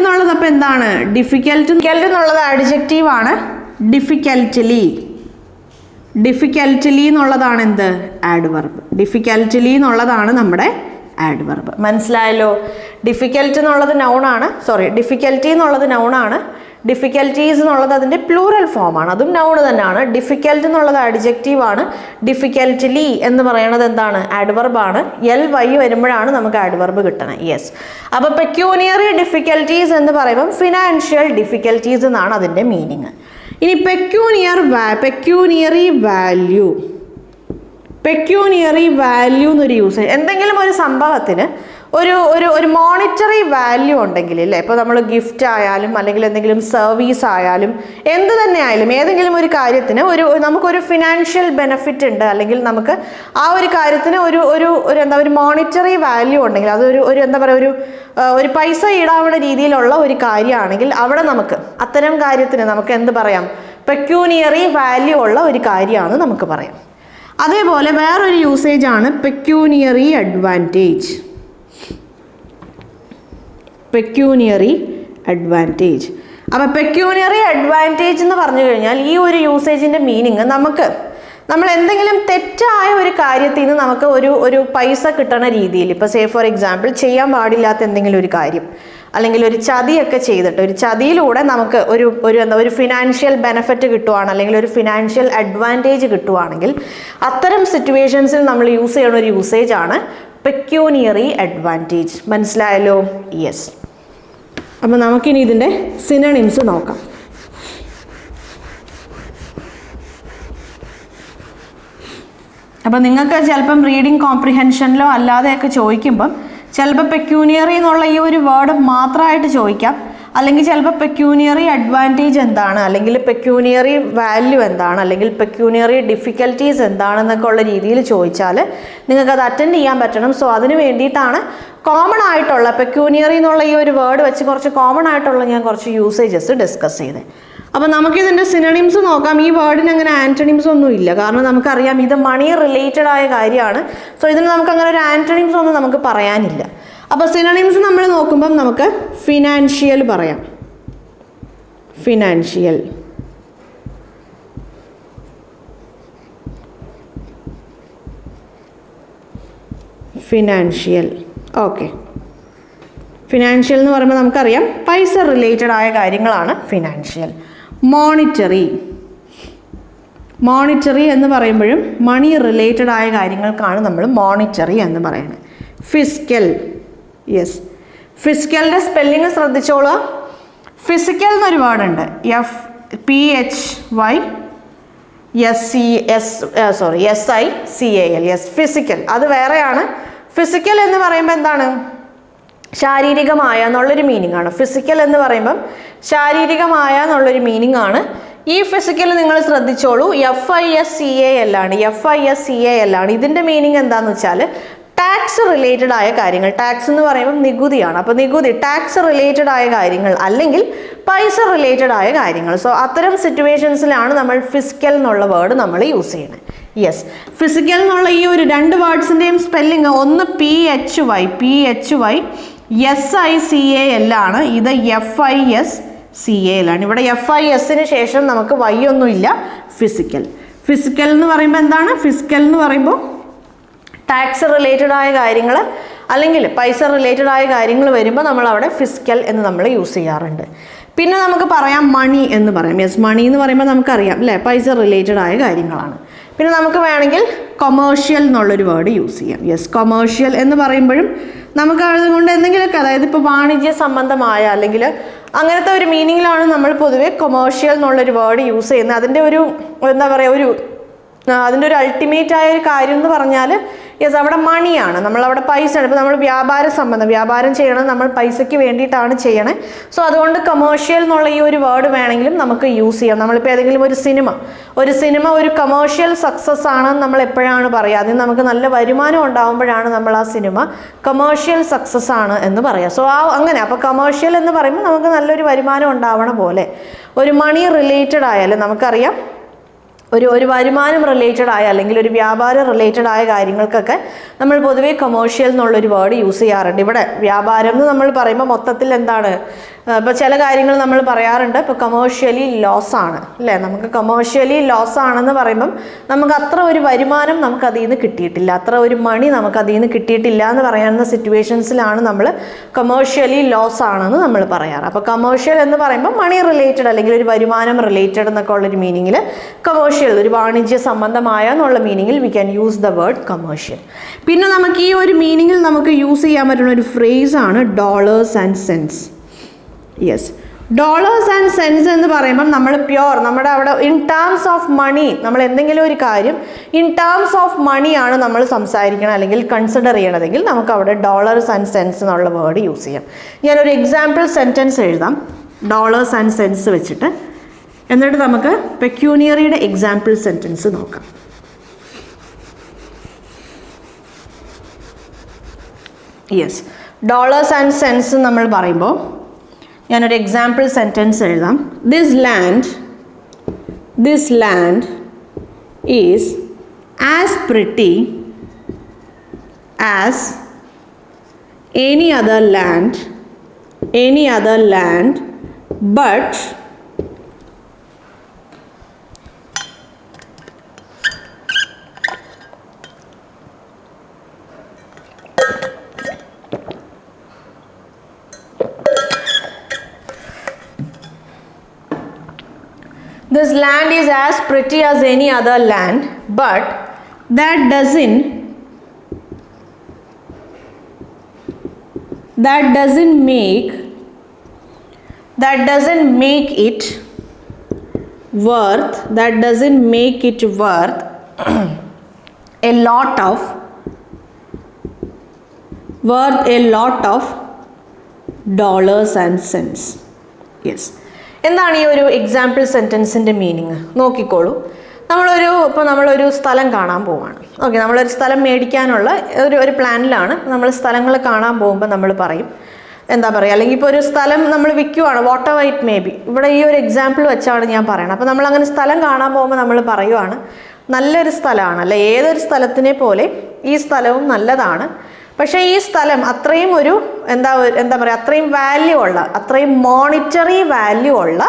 എന്നുള്ളത് അപ്പോൾ എന്താണ്, ഡിഫിക്കൽട്ട് എന്നുള്ളത് അഡ്ജക്റ്റീവ് ആണ്, ഡിഫിക്കൽറ്റ്ലി എന്നുള്ളതാണ് എന്ത്, ആഡ്വർബ്. ഡിഫിക്കൽറ്റ്ലി എന്നുള്ളതാണ് നമ്മുടെ ആഡ്വർബ്. മനസ്സിലായല്ലോ. ഡിഫിക്കൽറ്റ് എന്നുള്ളത് നൗണാണ്, ഡിഫിക്കൽറ്റി എന്നുള്ളത് നൗണാണ്, ഡിഫിക്കൽറ്റീസ് എന്നുള്ളത് അതിൻ്റെ പ്ലൂറൽ ഫോമാണ്, അതും നൗണ് തന്നെയാണ്. ഡിഫിക്കൽട്ട് എന്നുള്ളത് അഡ്ജക്റ്റീവ് ആണ്, ഡിഫിക്കൽറ്റ്ലി എന്ന് പറയുന്നത് എന്താണ്, ആഡ്വർബാണ്. LY വരുമ്പോഴാണ് നമുക്ക് ആഡ്വർബ് കിട്ടണം. യെസ്, അപ്പോൾ പെക്യൂനിയറി ഡിഫിക്കൽറ്റീസ് എന്ന് പറയുമ്പം ഫിനാൻഷ്യൽ ഡിഫിക്കൽറ്റീസ് എന്നാണ് അതിൻ്റെ മീനിങ്. ഇനി പെക്യൂനിയറി വാല്യൂ എന്നൊരു യൂസ്, എന്തെങ്കിലും ഒരു സംഭവത്തിന് ഒരു മോണിറ്ററി വാല്യൂ ഉണ്ടെങ്കിൽ അല്ലേ, ഇപ്പോൾ നമ്മൾ ഗിഫ്റ്റ് ആയാലും അല്ലെങ്കിൽ എന്തെങ്കിലും സർവീസ് ആയാലും എന്ത് തന്നെ ആയാലും ഏതെങ്കിലും ഒരു കാര്യത്തിന് നമുക്കൊരു ഫിനാൻഷ്യൽ ബെനിഫിറ്റ് ഉണ്ട്, അല്ലെങ്കിൽ നമുക്ക് ആ ഒരു കാര്യത്തിന് ഒരു മോണിറ്ററി വാല്യൂ ഉണ്ടെങ്കിൽ, അതൊരു എന്താ പറയുക, ഒരു പൈസ ഈടാവുന്ന രീതിയിലുള്ള ഒരു കാര്യമാണെങ്കിൽ അവിടെ നമുക്ക് അത്തരം കാര്യത്തിന് നമുക്ക് എന്ത് പറയാം, പെക്യൂനിയറി വാല്യൂ ഉള്ള ഒരു കാര്യമാണെന്ന് നമുക്ക് പറയാം. അതേപോലെ വേറൊരു യൂസേജ് ആണ് പെക്യൂനിയറി അഡ്വാൻറ്റേജ്. അപ്പോൾ പെക്യൂനിയറി അഡ്വാൻറ്റേജ് എന്ന് പറഞ്ഞു കഴിഞ്ഞാൽ ഈ ഒരു യൂസേജിൻ്റെ മീനിങ് നമ്മൾ എന്തെങ്കിലും തെറ്റായ ഒരു കാര്യത്തിൽ നിന്ന് നമുക്ക് ഒരു പൈസ കിട്ടണ രീതിയിൽ, ഇപ്പോൾ സേ ഫോർ എക്സാമ്പിൾ ചെയ്യാൻ പാടില്ലാത്ത എന്തെങ്കിലും ഒരു കാര്യം അല്ലെങ്കിൽ ഒരു ചതിയൊക്കെ ചെയ്തിട്ട് ഒരു ചതിയിലൂടെ നമുക്ക് ഒരു ഫിനാൻഷ്യൽ ബെനിഫിറ്റ് കിട്ടുവാണ് അല്ലെങ്കിൽ ഒരു ഫിനാൻഷ്യൽ അഡ്വാൻറ്റേജ് കിട്ടുവാണെങ്കിൽ അത്തരം സിറ്റുവേഷൻസിൽ നമ്മൾ യൂസ് ചെയ്യുന്ന ഒരു യൂസേജ് ആണ് പെക്യൂനിയറി അഡ്വാൻറ്റേജ്. മനസ്സിലായല്ലോ. യെസ്, അപ്പോൾ നമുക്കിനി ഇതിൻ്റെ സിനണിംസ് നോക്കാം. അപ്പോൾ നിങ്ങൾക്ക് ചിലപ്പം റീഡിങ് കോംപ്രിഹെൻഷനിലോ അല്ലാതെയൊക്കെ ചോദിക്കുമ്പം ചിലപ്പോൾ പെക്യൂനിയറി എന്നുള്ള ഈ ഒരു വേർഡ് മാത്രമായിട്ട് ചോദിക്കാം, അല്ലെങ്കിൽ ചിലപ്പോൾ പെക്യൂനിയറി അഡ്വാൻറ്റേജ് എന്താണ്, അല്ലെങ്കിൽ പെക്യൂനിയറി വാല്യൂ എന്താണ്, അല്ലെങ്കിൽ പെക്യൂനിയറി ഡിഫിക്കൽട്ടീസ് എന്താണെന്നൊക്കെ ഉള്ള രീതിയിൽ ചോദിച്ചാൽ നിങ്ങൾക്ക് അത് അറ്റൻഡ് ചെയ്യാൻ പറ്റണം. സോ അതിന് വേണ്ടിയിട്ടാണ് കോമൺ ആയിട്ടുള്ള പെക്യൂനിയറി എന്നുള്ള ഈ ഒരു വേർഡ് വെച്ച് കുറച്ച് കോമൺ ആയിട്ടുള്ള ഞാൻ കുറച്ച് യൂസേജസ് ഡിസ്കസ് ചെയ്തത്. അപ്പോൾ നമുക്കിതിൻ്റെ സിനണിംസ് നോക്കാം. ഈ വേർഡിന് അങ്ങനെ ആൻറ്റണിംസ് ഒന്നും ഇല്ല, കാരണം നമുക്കറിയാം ഇത് മണി റിലേറ്റഡ് ആയ കാര്യമാണ്. സോ ഇതിന് നമുക്കങ്ങനെ ഒരു ആൻറ്റണിംസ് ഒന്നും നമുക്ക് പറയാനില്ല. അപ്പോൾ സിനണിംസ് നമ്മൾ നോക്കുമ്പം നമുക്ക് ഫിനാൻഷ്യൽ പറയാം. Financial, financial, okay. ഫിനാൻഷ്യൽ എന്ന് പറയുമ്പോൾ നമുക്കറിയാം പൈസ റിലേറ്റഡ് ആയ കാര്യങ്ങളാണ് ഫിനാൻഷ്യൽ. മോണിറ്ററി, മോണിറ്ററി എന്ന് പറയുമ്പോഴും മണി റിലേറ്റഡ് ആയ കാര്യങ്ങൾക്കാണ് നമ്മൾ മോണിറ്ററി എന്ന് പറയുന്നത്. ഫിസ്ക്കൽ, യെസ്, ഫിസ്ക്കലിൻ്റെ സ്പെല്ലിങ് ശ്രദ്ധിച്ചോളൂ. ഫിസിക്കൽ എന്നൊരു വേർഡുണ്ട്, FPHYSICAL, യെസ്, ഫിസിക്കൽ. അത് വേറെയാണ്. ഫിസിക്കൽ എന്ന് പറയുമ്പോൾ എന്താണ്? ശാരീരികമായ എന്നുള്ളൊരു മീനിങ് ആണ്. ഫിസിക്കൽ എന്ന് പറയുമ്പം ശാരീരികമായ എന്നുള്ളൊരു മീനിങ് ആണ്. ഈ ഫിസിക്കൽ നിങ്ങൾ ശ്രദ്ധിച്ചോളൂ, FISCAL ആണ്. FISCAL ആണ്. ഇതിൻ്റെ മീനിങ് എന്താണെന്ന് വെച്ചാൽ ടാക്സ് റിലേറ്റഡ് ആയ കാര്യങ്ങൾ. ടാക്സ് എന്ന് പറയുമ്പോൾ നികുതിയാണ്. അപ്പോൾ നികുതി, ടാക്സ് റിലേറ്റഡ് ആയ കാര്യങ്ങൾ അല്ലെങ്കിൽ പൈസ റിലേറ്റഡ് ആയ കാര്യങ്ങൾ. സോ അത്തരം സിറ്റുവേഷൻസിലാണ് നമ്മൾ ഫിസിക്കൽ എന്നുള്ള വേർഡ് നമ്മൾ യൂസ് ചെയ്യണത്. യെസ്, ഫിസിക്കൽ എന്നുള്ള ഈ ഒരു രണ്ട് വേർഡ്സിൻ്റെയും സ്പെല്ലിങ് ഒന്ന് PHYSICAL ആണ്, ഇത് FISCAL ആണ്. ഇവിടെ FISന് ശേഷം നമുക്ക് Y ഒന്നുമില്ല. ഫിസിക്കൽ, ഫിസിക്കൽ എന്ന് പറയുമ്പോൾ എന്താണ്? ഫിസിക്കൽ എന്ന് പറയുമ്പോൾ ടാക്സ് റിലേറ്റഡ് ആയ കാര്യങ്ങൾ അല്ലെങ്കിൽ പൈസ റിലേറ്റഡ് ആയ കാര്യങ്ങൾ വരുമ്പോൾ നമ്മൾ അവിടെ ഫിസിക്കൽ എന്ന് നമ്മൾ യൂസ് ചെയ്യാറുണ്ട്. പിന്നെ നമുക്ക് പറയാം മണി എന്ന് പറയാം. യെസ്, മണി എന്ന് പറയുമ്പോൾ നമുക്കറിയാം അല്ലേ, പൈസ റിലേറ്റഡ് ആയ കാര്യങ്ങളാണ്. പിന്നെ നമുക്ക് വേണമെങ്കിൽ കൊമേഴ്ഷ്യൽ എന്നുള്ളൊരു വേർഡ് യൂസ് ചെയ്യാം. യെസ്, കൊമേഴ്ഷ്യൽ എന്ന് പറയുമ്പോഴും നമുക്ക് അതുകൊണ്ട് എന്തെങ്കിലുമൊക്കെ, അതായത് ഇപ്പോൾ വാണിജ്യ സംബന്ധമായ അല്ലെങ്കിൽ അങ്ങനത്തെ ഒരു മീനിങ്ങിലാണ് നമ്മൾ പൊതുവെ കൊമേഴ്ഷ്യൽ എന്നുള്ളൊരു വേർഡ് യൂസ് ചെയ്യുന്നത്. അതിൻ്റെ ഒരു എന്താ പറയുക, അതിൻ്റെ ഒരു അൾട്ടിമേറ്റ് ആയ ഒരു കാര്യം എന്ന് പറഞ്ഞാൽ യെസ് അവിടെ മണിയാണ്, നമ്മളവിടെ പൈസയാണ്. ഇപ്പോൾ നമ്മൾ വ്യാപാരം ചെയ്യണം, നമ്മൾ പൈസയ്ക്ക് വേണ്ടിയിട്ടാണ് ചെയ്യണേ. സോ അതുകൊണ്ട് കൊമേഴ്ഷ്യൽ എന്നുള്ള ഈ ഒരു വേർഡ് വേണമെങ്കിലും നമുക്ക് യൂസ് ചെയ്യാം. നമ്മളിപ്പോൾ ഏതെങ്കിലും ഒരു സിനിമ ഒരു കൊമേഴ്ഷ്യൽ സക്സസ് ആണെന്ന് നമ്മൾ എപ്പോഴാണ് പറയുക? അതിന് നമുക്ക് നല്ല വരുമാനം ഉണ്ടാകുമ്പോഴാണ് നമ്മൾ ആ സിനിമ കൊമേഴ്ഷ്യൽ സക്സസ് ആണ് എന്ന് പറയാം. സോ അങ്ങനെ അപ്പോൾ കൊമേഴ്ഷ്യൽ എന്ന് പറയുമ്പോൾ നമുക്ക് നല്ലൊരു വരുമാനം ഉണ്ടാവണ പോലെ ഒരു മണി റിലേറ്റഡ് ആയാലും നമുക്കറിയാം ഒരു വരുമാനം റിലേറ്റഡ് ആയ അല്ലെങ്കിൽ ഒരു വ്യാപാരം റിലേറ്റഡ് ആയ കാര്യങ്ങൾക്കൊക്കെ നമ്മൾ പൊതുവേ കൊമേഴ്ഷ്യൽ എന്നുള്ളൊരു വേർഡ് യൂസ് ചെയ്യാറുണ്ട്. ഇവിടെ വ്യാപാരം എന്ന് നമ്മൾ പറയുമ്പോൾ മൊത്തത്തിൽ എന്താണ്, ഇപ്പോൾ ചില കാര്യങ്ങൾ നമ്മൾ പറയാറുണ്ട്, ഇപ്പോൾ കൊമേഴ്ഷ്യലി ലോസ് ആണ് അല്ലേ, നമുക്ക് കൊമേഴ്ഷ്യലി ലോസ് ആണെന്ന് പറയുമ്പം നമുക്ക് അത്ര ഒരു വരുമാനം നമുക്ക് അതിൽ നിന്ന് കിട്ടിയിട്ടില്ല, അത്ര ഒരു മണി നമുക്ക് അതിൽ നിന്ന് കിട്ടിയിട്ടില്ല എന്ന് പറയുന്ന സിറ്റുവേഷൻസിലാണ് നമ്മൾ കൊമേഴ്ഷ്യലി ലോസ് ആണെന്ന് നമ്മൾ പറയാറ്. അപ്പോൾ കൊമേഴ്ഷ്യൽ എന്ന് പറയുമ്പോൾ മണി റിലേറ്റഡ് അല്ലെങ്കിൽ ഒരു വരുമാനം റിലേറ്റഡ് എന്നൊക്കെ ഉള്ളൊരു മീനിങ്ങിൽ കൊമേഴ്ഷ്യൽ, ഒരു വാണിജ്യ സംബന്ധമായ എന്നുള്ള മീനിങ്ങിൽ we can use the word commercial. പിന്നെ നമുക്ക് ഈ ഒരു മീനിങ്ങിൽ നമുക്ക് യൂസ് ചെയ്യാൻ പറ്റുന്ന ഒരു ഫ്രേസാണ് dollars and cents. Yes, dollars and cents എന്ന് പറയുമ്പം നമ്മൾ നമ്മുടെ അവിടെ ഇൻ ടേംസ് ഓഫ് മണി, നമ്മൾ എന്തെങ്കിലും ഒരു കാര്യം ഇൻ ടേംസ് ഓഫ് മണിയാണ് നമ്മൾ സംസാരിക്കണം അല്ലെങ്കിൽ കൺസിഡർ ചെയ്യണതെങ്കിൽ നമുക്ക് അവിടെ ഡോളേഴ്സ് ആൻഡ് സെൻസ് എന്നുള്ള വേർഡ് യൂസ് ചെയ്യാം. ഞാനൊരു എക്സാമ്പിൾ സെൻറ്റൻസ് എഴുതാം ഡോളേഴ്സ് ആൻഡ് സെൻസ് വെച്ചിട്ട്, എന്നിട്ട് നമുക്ക് പെക്യൂനിയറിയുടെ എക്സാമ്പിൾ സെൻറ്റൻസ് നോക്കാം. യെസ്, ഡോളേഴ്സ് ആൻഡ് സെൻസ് നമ്മൾ പറയുമ്പോൾ ഞാനൊരു എക്സാമ്പിൾ സെൻറ്റൻസ് എഴുതാം. This land is as pretty as any other land but this land is as pretty as any other land, but that doesn't make it worth a lot of dollars and cents. Yes. എന്താണ് ഈ ഒരു example സെൻറ്റൻസിൻ്റെ meaning നോക്കിക്കോളൂ. നമ്മളൊരു സ്ഥലം കാണാൻ പോവാണ്. Okay, നമ്മളൊരു സ്ഥലം മേടിക്കാനുള്ള ഒരു പ്ലാനിലാണ്. നമ്മൾ സ്ഥലങ്ങൾ കാണാൻ പോകുമ്പോൾ നമ്മൾ പറയും, എന്താ പറയുക, അല്ലെങ്കിൽ ഇപ്പോൾ ഒരു സ്ഥലം നമ്മൾ വിൽക്കുവാണ്, whatever it may be. ഇവിടെ ഈ ഒരു എക്സാമ്പിൾ വെച്ചാണ് ഞാൻ പറയണത്. അപ്പോൾ നമ്മളങ്ങനെ സ്ഥലം കാണാൻ പോകുമ്പോൾ നമ്മൾ പറയുവാണ് നല്ലൊരു സ്ഥലമാണ്, അല്ലെ, ഏതൊരു സ്ഥലത്തിനെ പോലെ ഈ സ്ഥലവും നല്ലതാണ്, പക്ഷേ ഈ സ്ഥലം അത്രയും ഒരു എന്താ പറയുക, അത്രയും വാല്യൂ ഉള്ള, അത്രയും മോണിറ്ററി വാല്യൂ ഉള്ള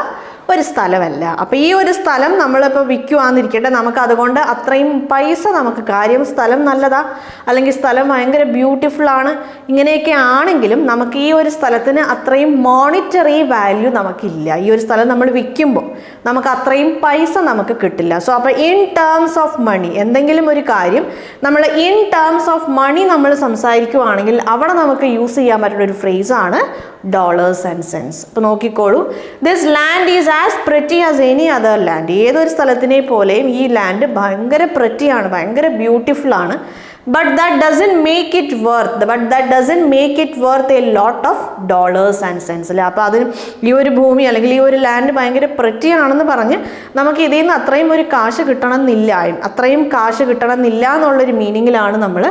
ഒരു സ്ഥലമല്ല. അപ്പോൾ ഈ ഒരു സ്ഥലം നമ്മളിപ്പോൾ വിൽക്കുവാന്നിരിക്കട്ടെ, നമുക്ക് അതുകൊണ്ട് അത്രയും പൈസ നമുക്ക് കാര്യം സ്ഥലം നല്ലതാ, അല്ലെങ്കിൽ സ്ഥലം ഭയങ്കര ബ്യൂട്ടിഫുൾ ആണ്, ഇങ്ങനെയൊക്കെ ആണെങ്കിലും നമുക്ക് ഈ ഒരു സ്ഥലത്തിന് അത്രയും മോണിറ്ററി വാല്യൂ നമുക്കില്ല. ഈ ഒരു സ്ഥലം നമ്മൾ വിൽക്കുമ്പോൾ നമുക്ക് അത്രയും പൈസ നമുക്ക് കിട്ടില്ല. സോ അപ്പോൾ ഇൻ ടേംസ് ഓഫ് മണി, എന്തെങ്കിലും ഒരു കാര്യം നമ്മൾ ഇൻ ടേംസ് ഓഫ് മണി നമ്മൾ സംസാരിക്കുവാണെങ്കിൽ അവിടെ നമുക്ക് യൂസ് ചെയ്യാൻ പറ്റുന്ന ഒരു ഫ്രേസാണ് ഡോളേഴ്സ് ആൻഡ് സെൻസ്. അപ്പോൾ നോക്കിക്കോളൂ, this land is as pretty as any other land. ഏതൊരു സ്ഥലത്തിനെ പോലെയും ഈ ലാൻഡ് ഭയങ്കര പ്രെറ്റിയാണ്, ഭയങ്കര ബ്യൂട്ടിഫുൾ ആണ്. But that doesn't make it worth a lot of dollars and sense. അല്ലേ, അപ്പോൾ അതിന് ഈ ഒരു ഭൂമി അല്ലെങ്കിൽ ഈ ഒരു ലാൻഡ് ഭയങ്കര പ്രെറ്റിയാണെന്ന് പറഞ്ഞ് നമുക്ക് ഇതിൽ നിന്ന് അത്രയും കാശ് കിട്ടണമെന്നില്ല എന്നുള്ളൊരു മീനിങ്ങിലാണ് നമ്മൾ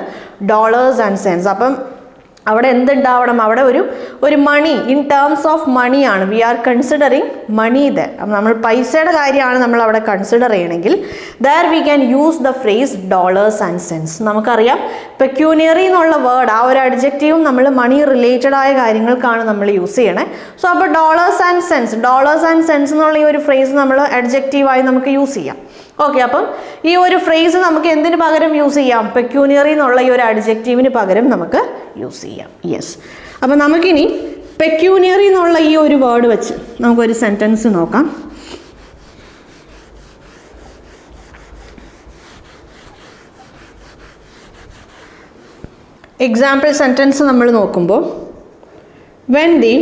ഡോളേഴ്സ് ആൻഡ് സെൻസ്. അപ്പം അവിടെ എന്തുണ്ടാവണം, അവിടെ ഒരു മണി, ഇൻ ടേംസ് ഓഫ് മണിയാണ്, we are considering money there. നമ്മൾ പൈസയുടെ കാര്യമാണ് നമ്മൾ അവിടെ കൺസിഡർ ചെയ്യണമെങ്കിൽ there we can use the phrase dollars and cents. നമുക്കറിയാം പെക്യൂണിയറി എന്നുള്ള വേർഡ്, ആ ഒരു അഡ്ജക്റ്റീവും നമ്മൾ മണി റിലേറ്റഡ് ആയ കാര്യങ്ങൾക്കാണ് നമ്മൾ യൂസ് ചെയ്യണേ. സോ അപ്പോൾ ഡോളേഴ്സ് ആൻഡ് സെൻസ് എന്നുള്ള ഈ ഒരു ഫ്രേസ് നമ്മൾ അഡ്ജക്റ്റീവായി നമുക്ക് യൂസ് ചെയ്യാം. ഓക്കെ, അപ്പം ഈ ഒരു ഫ്രേസ് നമുക്ക് എന്തിനു പകരം യൂസ് ചെയ്യാം, പെക്യൂണിയറി എന്നുള്ള ഈ ഒരു അഡ്ജക്റ്റീവിന് പകരം നമുക്ക് യൂസ് ചെയ്യാം. യെസ്. അപ്പം നമുക്കിനി പെക്യൂണിയറി എന്നുള്ള ഈ ഒരു വേർഡ് വെച്ച് നമുക്കൊരു സെൻറ്റൻസ് നോക്കാം. എക്സാമ്പിൾ സെൻറ്റൻസ് നമ്മൾ നോക്കുമ്പോൾ, when the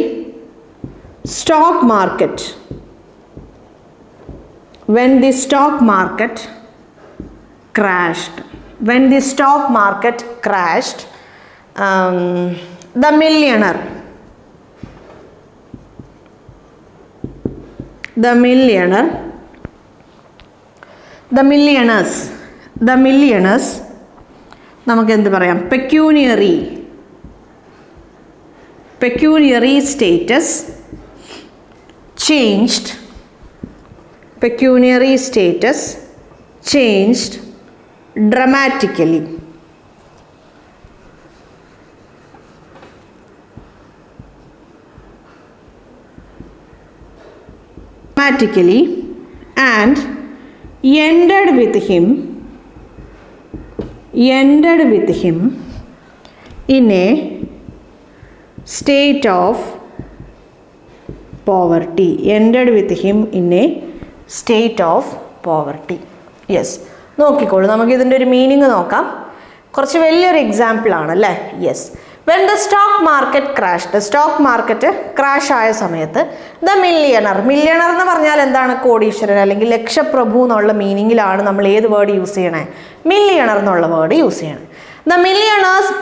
stock market crashed, the millionaires നമുക്ക് എന്ത് പറയാം, പെക്യൂണിയറി status changed dramatically. And ended with him in a state of poverty. Yes. നോക്കിക്കോളൂ, നമുക്കിതിൻ്റെ ഒരു മീനിങ് നോക്കാം. കുറച്ച് വലിയൊരു എക്സാമ്പിളാണ് അല്ലേ. Yes. When the stock market crash ആയ സമയത്ത് ദ മില്യണർ എന്ന് പറഞ്ഞാൽ എന്താണ്, കോടീശ്വരൻ അല്ലെങ്കിൽ ലക്ഷപ്രഭു എന്നുള്ള മീനിങ്ങിലാണ് നമ്മൾ ഏത് വേർഡ് യൂസ് ചെയ്യണേ, മില്യണർ എന്നുള്ള വേർഡ് യൂസ് ചെയ്യണം. The millionaire's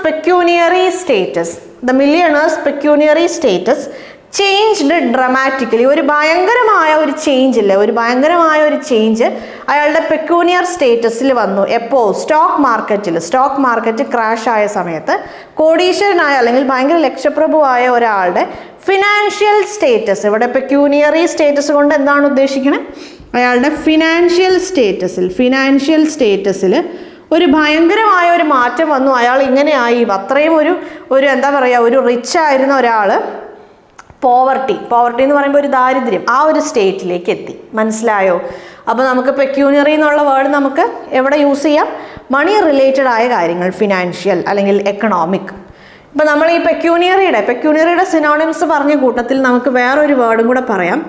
pecuniary status changed dramatically. ഒരു ഭയങ്കരമായ ഒരു ചേഞ്ച് അയാളുടെ പെക്യൂണിയർ സ്റ്റേറ്റസിൽ വന്നു. എപ്പോൾ, സ്റ്റോക്ക് മാർക്കറ്റ് ക്രാഷ് ആയ സമയത്ത് കോടീശ്വരനായ അല്ലെങ്കിൽ ഭയങ്കര ലക്ഷപ്രഭുവായ ഒരാളുടെ ഫിനാൻഷ്യൽ സ്റ്റേറ്റസ്, ഇവിടെ പെക്യൂണിയറി സ്റ്റേറ്റസ് കൊണ്ട് എന്താണ് ഉദ്ദേശിക്കുന്നത്, അയാളുടെ ഫിനാൻഷ്യൽ സ്റ്റേറ്റസിൽ ഒരു ഭയങ്കരമായ ഒരു മാറ്റം വന്നു. അയാൾ ഇങ്ങനെയായി, അത്രയും ഒരു എന്താ പറയുക, ഒരു റിച്ച് ആയിരുന്ന ഒരാൾ പോവർട്ടി എന്ന് പറയുമ്പോൾ ഒരു ദാരിദ്ര്യം, ആ ഒരു സ്റ്റേറ്റിലേക്ക് എത്തി. മനസ്സിലായോ? അപ്പോൾ നമുക്ക് പെക്യൂണിയറി എന്നുള്ള വേർഡ് നമുക്ക് എവിടെ യൂസ് ചെയ്യാം, മണി റിലേറ്റഡ് ആയ കാര്യങ്ങൾ, ഫിനാൻഷ്യൽ അല്ലെങ്കിൽ എക്കണോമിക്. ഇപ്പം നമ്മൾ ഈ പെക്യൂണിയറിയുടെ സിനോണിംസ് പറഞ്ഞ കൂട്ടത്തിൽ നമുക്ക് വേറൊരു വേർഡും കൂടെ പറയാം,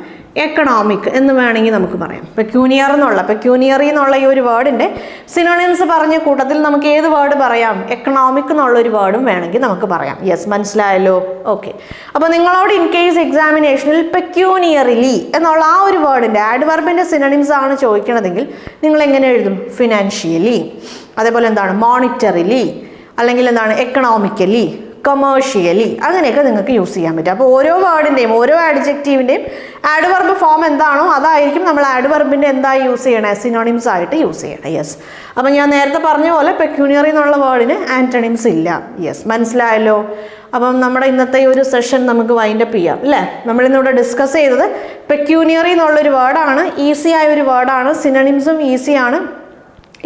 എക്കണോമിക് എന്ന് വേണമെങ്കിൽ നമുക്ക് പറയാം. പെക്യൂണിയറി എന്നുള്ള ഈ ഒരു വേർഡിൻ്റെ സിനോണിംസ് പറഞ്ഞ കൂട്ടത്തിൽ നമുക്ക് ഏത് വേർഡ് പറയാം, എക്കണോമിക് എന്നുള്ളൊരു വേർഡും വേണമെങ്കിൽ നമുക്ക് പറയാം. യെസ്, മനസ്സിലായല്ലോ? ഓക്കെ. അപ്പോൾ നിങ്ങളോട് ഇൻ കേസ് എക്സാമിനേഷനിൽ പെക്യൂണിയറിലി എന്നുള്ള ആ ഒരു വേർഡിൻ്റെ ആഡ്വർബിൻ്റെ സിനോണിംസ് ആണ് ചോദിക്കണതെങ്കിൽ നിങ്ങൾ എങ്ങനെ എഴുതും, ഫിനാൻഷ്യലി, അതേപോലെ എന്താണ് മോണിറ്ററിലി, അല്ലെങ്കിൽ എന്താണ് എക്കണോമിക്കലി, കൊമേഴ്ഷ്യലി, അങ്ങനെയൊക്കെ നിങ്ങൾക്ക് യൂസ് ചെയ്യാൻ പറ്റും. അപ്പോൾ ഓരോ വേർഡിൻ്റെയും ഓരോ ആഡ്ജക്റ്റീവിൻ്റെയും ആഡ്വർബ് ഫോം എന്താണോ അതായിരിക്കും നമ്മൾ ആഡ്വർബിൻ്റെ എന്തായി യൂസ് ചെയ്യണേ, സിനോണിംസ് ആയിട്ട് യൂസ് ചെയ്യണം. യെസ്. അപ്പം ഞാൻ നേരത്തെ പറഞ്ഞ പോലെ പെക്യൂണിയറി എന്നുള്ള വേർഡിന് ആൻറ്റണിംസ് ഇല്ല. യെസ്, മനസ്സിലായല്ലോ. അപ്പം നമ്മുടെ ഇന്നത്തെ ഒരു സെഷൻ നമുക്ക് വൈൻഡപ്പ് ചെയ്യാം അല്ലേ. നമ്മളിന്നിവിടെ ഡിസ്കസ് ചെയ്തത് പെക്യൂണിയറി എന്നുള്ളൊരു വേർഡാണ്, ഈസി ആയ ഒരു വേർഡാണ്, സിനോണിംസും ഈസിയാണ്.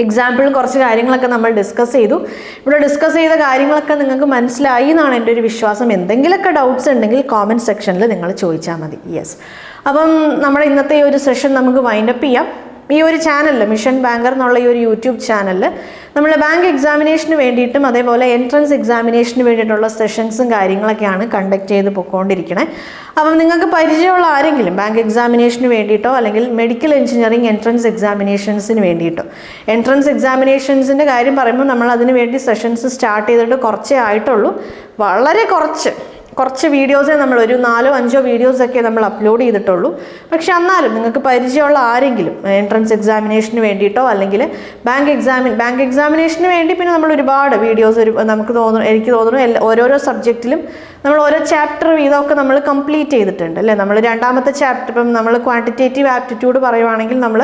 എക്സാമ്പിളും കുറച്ച് കാര്യങ്ങളൊക്കെ നമ്മൾ ഡിസ്കസ് ചെയ്തു. ഇവിടെ ഡിസ്കസ് ചെയ്ത കാര്യങ്ങളൊക്കെ നിങ്ങൾക്ക് മനസ്സിലായി എന്നാണ് എൻ്റെ ഒരു വിശ്വാസം. എന്തെങ്കിലുമൊക്കെ ഡൗട്ട്സ് ഉണ്ടെങ്കിൽ കോമൻറ്റ് സെക്ഷനിൽ നിങ്ങൾ ചോദിച്ചാൽ മതി. യെസ്. അപ്പം നമ്മുടെ ഇന്നത്തെ ഈ ഒരു സെഷൻ നമുക്ക് വൈൻഡപ്പ് ചെയ്യാം. ഈ ഒരു ചാനലിൽ മിഷൻ ബാങ്കർ എന്നുള്ള ഈ ഒരു യൂട്യൂബ് ചാനലിൽ നമ്മൾ ബാങ്ക് എക്സാമിനേഷന് വേണ്ടിയിട്ടും അതേപോലെ എൻട്രൻസ് എക്സാമിനേഷന് വേണ്ടിയിട്ടുള്ള സെഷൻസും കാര്യങ്ങളൊക്കെയാണ് കണ്ടക്ട് ചെയ്ത് പൊയ്ക്കൊണ്ടിരിക്കണേ. അപ്പം നിങ്ങൾക്ക് പരിചയമുള്ള ആരെങ്കിലും ബാങ്ക് എക്സാമിനേഷന് വേണ്ടിയിട്ടോ അല്ലെങ്കിൽ മെഡിക്കൽ എഞ്ചിനീയറിംഗ് എൻട്രൻസ് എക്സാമിനേഷൻസിന് വേണ്ടിയിട്ടോ, എൻട്രൻസ് എക്സാമിനേഷൻസിൻ്റെ കാര്യം പറയുമ്പോൾ നമ്മൾ അതിന് വേണ്ടി സെഷൻസ് സ്റ്റാർട്ട് ചെയ്തിട്ട് കുറച്ചേ ആയിട്ടുള്ളൂ. വളരെ കുറച്ച് വീഡിയോസേ നമ്മൾ ഒരു 4-5 വീഡിയോസൊക്കെ നമ്മൾ അപ്ലോഡ് ചെയ്തിട്ടുള്ളൂ. പക്ഷെ എന്നാലും നിങ്ങൾക്ക് പരിചയമുള്ള ആരെങ്കിലും എൻട്രൻസ് എക്സാമിനേഷന് വേണ്ടിയിട്ടോ അല്ലെങ്കിൽ ബാങ്ക് എക്സാമിനേഷന് വേണ്ടി പിന്നെ നമ്മൾ ഒരുപാട് വീഡിയോസ് എനിക്ക് തോന്നുന്നു ഓരോരോ സബ്ജക്റ്റിലും നമ്മൾ ഓരോ ചാപ്റ്റർ വീതമൊക്കെ നമ്മൾ കംപ്ലീറ്റ് ചെയ്തിട്ടുണ്ട് അല്ലേ. നമ്മൾ രണ്ടാമത്തെ ചാപ്റ്റർ ഇപ്പം നമ്മൾ ക്വാണ്ടിറ്റേറ്റീവ് ആപ്റ്റിറ്റ്യൂഡ് പറയുവാണെങ്കിൽ നമ്മൾ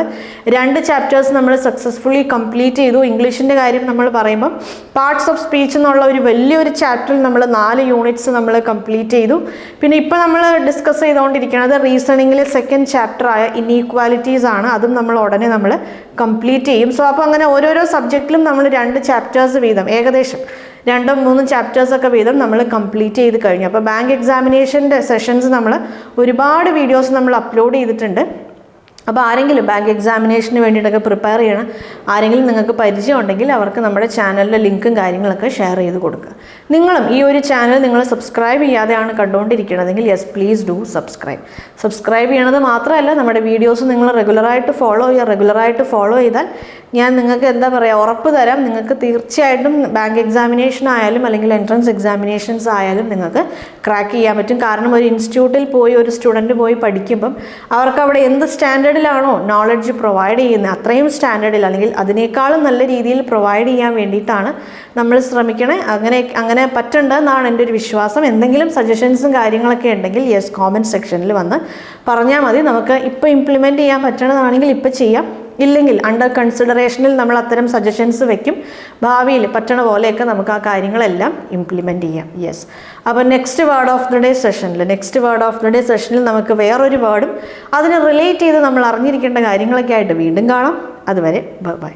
2 ചാപ്റ്റേഴ്സ് നമ്മൾ സക്സസ്ഫുള്ളി കംപ്ലീറ്റ് ചെയ്തു. ഇംഗ്ലീഷിൻ്റെ കാര്യം നമ്മൾ പറയുമ്പം പാർട്സ് ഓഫ് സ്പീച്ച് എന്നുള്ള ഒരു വലിയൊരു ചാപ്റ്ററിൽ നമ്മൾ 4 യൂണിറ്റ്സ് നമ്മൾ കംപ്ലീറ്റ് ചെയ്തു. പിന്നെ ഇപ്പോൾ നമ്മൾ ഡിസ്കസ് ചെയ്തുകൊണ്ടിരിക്കുന്നത് റീസണിങ്ങിലെ 2nd ചാപ്റ്ററായ ഇൻഈക്വാലിറ്റീസ് ആണ്. അതും നമ്മൾ ഉടനെ നമ്മൾ കംപ്ലീറ്റ് ചെയ്യും. സോ അപ്പോൾ അങ്ങനെ ഓരോരോ സബ്ജക്റ്റിലും നമ്മൾ 2 ചാപ്റ്റേഴ്സ് വീതം ഏകദേശം 2-3 ചാപ്റ്റേഴ്സൊക്കെ വീതം നമ്മൾ കംപ്ലീറ്റ് ചെയ്ത് കഴിഞ്ഞു. അപ്പോൾ ബാങ്ക് എക്സാമിനേഷൻ്റെ സെഷൻസ് നമ്മൾ ഒരുപാട് വീഡിയോസ് നമ്മൾ അപ്ലോഡ് ചെയ്തിട്ടുണ്ട്. അപ്പോൾ ആരെങ്കിലും ബാങ്ക് എക്സാമിനേഷന് വേണ്ടിയിട്ടൊക്കെ പ്രിപ്പയർ ചെയ്യണം, ആരെങ്കിലും നിങ്ങൾക്ക് പരിചയം ഉണ്ടെങ്കിൽ അവർക്ക് നമ്മുടെ ചാനലിലെ ലിങ്കും കാര്യങ്ങളൊക്കെ ഷെയർ ചെയ്ത് കൊടുക്കുക. നിങ്ങളും ഈ ഒരു ചാനൽ നിങ്ങൾ സബ്സ്ക്രൈബ് ചെയ്യാതെയാണ് കണ്ടുകൊണ്ടിരിക്കണതെങ്കിൽ യെസ് പ്ലീസ് ഡു സബ്സ്ക്രൈബ് ചെയ്യണത് മാത്രമല്ല നമ്മുടെ വീഡിയോസ് നിങ്ങൾ റെഗുലറായിട്ട് ഫോളോ ചെയ്താൽ ഞാൻ നിങ്ങൾക്ക് എന്താ പറയുക ഉറപ്പ് തരാം, നിങ്ങൾക്ക് തീർച്ചയായിട്ടും ബാങ്ക് എക്സാമിനേഷൻ ആയാലും അല്ലെങ്കിൽ എൻട്രൻസ് എക്സാമിനേഷൻസ് ആയാലും നിങ്ങൾക്ക് ക്രാക്ക് ചെയ്യാൻ പറ്റും. കാരണം ഒരു ഇൻസ്റ്റിറ്റ്യൂട്ടിൽ പോയി ഒരു സ്റ്റുഡൻറ്റ് പോയി പഠിക്കുമ്പം അവർക്ക് അവിടെ എന്ത് സ്റ്റാൻഡേർഡിലാണോ നോളജ് പ്രൊവൈഡ് ചെയ്യുന്നത് അത്രയും സ്റ്റാൻഡേർഡിൽ അല്ലെങ്കിൽ അതിനേക്കാളും നല്ല രീതിയിൽ പ്രൊവൈഡ് ചെയ്യാൻ വേണ്ടിയിട്ടാണ് നമ്മൾ ശ്രമിക്കണേ. അങ്ങനെ പറ്റണ്ടെന്നാണ് എൻ്റെ ഒരു വിശ്വാസം. എന്തെങ്കിലും സജഷൻസും കാര്യങ്ങളൊക്കെ ഉണ്ടെങ്കിൽ യെസ് കോമൻറ്റ് സെക്ഷനിൽ വന്ന് പറഞ്ഞാൽ മതി. നമുക്ക് ഇപ്പോൾ ഇംപ്ലിമെൻറ്റ് ചെയ്യാൻ പറ്റണതാണെങ്കിൽ ഇപ്പോൾ ചെയ്യാം, ഇല്ലെങ്കിൽ അണ്ടർ കൺസിഡറേഷനിൽ നമ്മൾ അത്തരം സജഷൻസ് വെക്കും. ഭാവിയിൽ പറ്റണ പോലെയൊക്കെ നമുക്ക് ആ കാര്യങ്ങളെല്ലാം ഇംപ്ലിമെൻറ്റ് ചെയ്യാം. യെസ്. അപ്പോൾ next word of the day സെഷനിൽ നമുക്ക് വേറൊരു വേർഡും അതിന് റിലേറ്റ് ചെയ്ത് നമ്മൾ അറിഞ്ഞിരിക്കേണ്ട കാര്യങ്ങളൊക്കെ ആയിട്ട് വീണ്ടും കാണാം. അതുവരെ ബൈ.